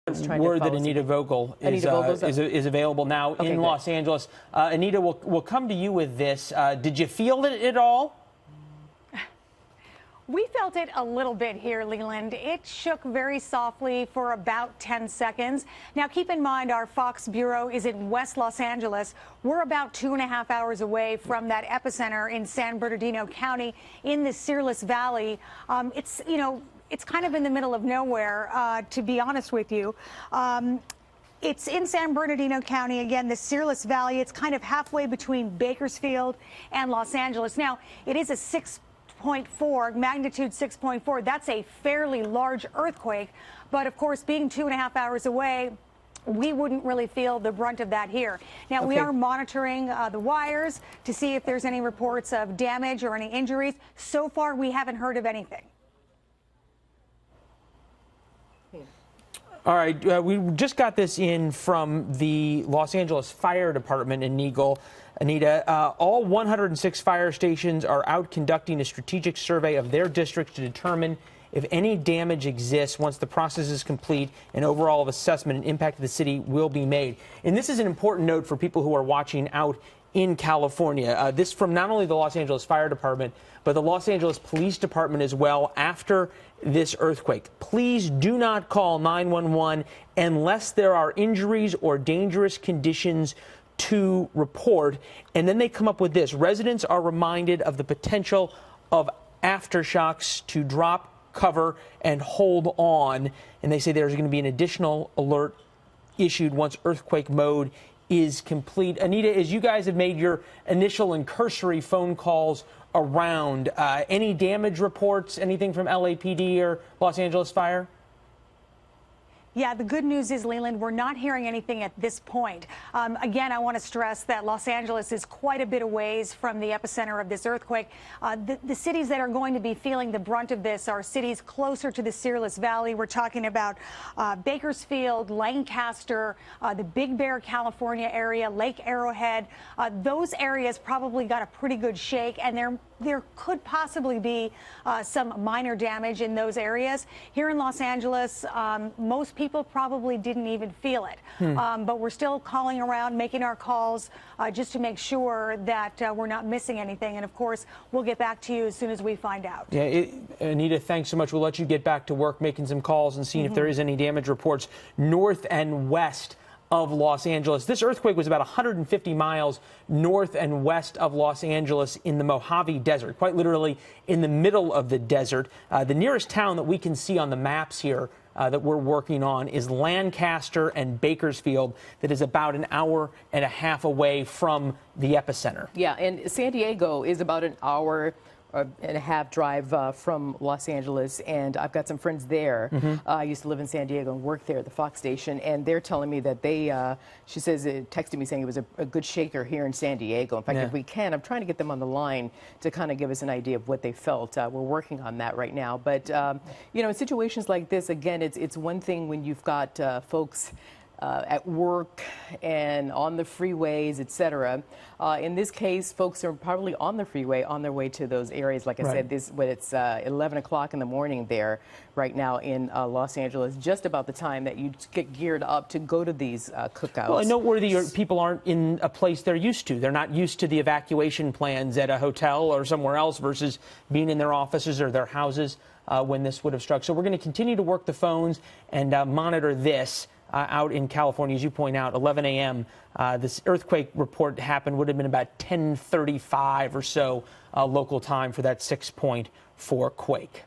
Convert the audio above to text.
Word that Anita Vogel is available now in Los Angeles. Anita, we'll come to you with this. Did you feel it at all? We felt it a little bit here, Leland. It shook very softly for about 10 seconds. Now, keep in mind, our Fox bureau is in West Los Angeles. We're about 2.5 hours away from that epicenter in San Bernardino County in the Searles Valley. It's kind of in the middle of nowhere, to be honest with you. It's in San Bernardino County, again, the Searles Valley. It's kind of halfway between Bakersfield and Los Angeles. Now, it is a 6.4, magnitude 6.4. That's a fairly large earthquake. But, of course, being 2.5 hours away, we wouldn't really feel the brunt of that here. Now, we are monitoring the wires to see if there's any reports of damage or any injuries. So far, we haven't heard of anything. All right, we just got this in from the Los Angeles Fire Department in Eagle. Anita, all 106 fire stations are out conducting a strategic survey of their districts to determine if any damage exists. Once the process is complete, an overall assessment and impact of the city will be made. And this is an important note for people who are watching out in California. This from not only the Los Angeles Fire Department, but the Los Angeles Police Department as well after this earthquake. Please do not call 911 unless there are injuries or dangerous conditions to report. And then they come up with this. Residents are reminded of the potential of aftershocks to drop, cover, and hold on. And they say there's going to be an additional alert issued once earthquake mode is complete. Anita, as you guys have made your initial and cursory phone calls around, any damage reports, anything from LAPD or Los Angeles Fire? Yeah, the good news is, Leland, we're not hearing anything at this point. Again, I want to stress that Los Angeles is quite a bit away from the epicenter of this earthquake. The cities that are going to be feeling the brunt of this are cities closer to the Searles Valley. We're talking about Bakersfield, Lancaster, the Big Bear, California area, Lake Arrowhead. Those areas probably got a pretty good shake, and there could possibly be some minor damage in those areas. Here in Los Angeles, most people probably didn't even feel it. But we're still calling around, making our calls just to make sure that we're not missing anything. And, of course, we'll get back to you as soon as we find out. Yeah, Anita, thanks so much. We'll let you get back to work making some calls and seeing if there is any damage reports north and west of Los Angeles. This earthquake was about 150 miles north and west of Los Angeles in the Mojave Desert, quite literally in the middle of the desert. The nearest town that we can see on the maps here that we're working on is Lancaster and Bakersfield, that is about an hour and a half away from the epicenter. Yeah, and San Diego is about an hour and a half drive from Los Angeles, and I've got some friends there. I used to live in San Diego and work there at the Fox station, and they're telling me that they, she says, texted me saying it was a good shaker here in San Diego. In fact, if we can, I'm trying to get them on the line to kind of give us an idea of what they felt. We're working on that right now. But, you know, in situations like this, again, it's one thing when you've got folks at work and on the freeways, etc. In this case, folks are probably on the freeway on their way to those areas. Like I said, when it's 11 o'clock in the morning there right now in Los Angeles, just about the time that you get geared up to go to these cookouts. Well, and noteworthy, people aren't in a place they're used to. They're not used to the evacuation plans at a hotel or somewhere else versus being in their offices or their houses when this would have struck. So we're going to continue to work the phones and monitor this. Out in California, as you point out, 11 a.m. This earthquake report happened would have been about 10:35 or so local time for that 6.4 quake.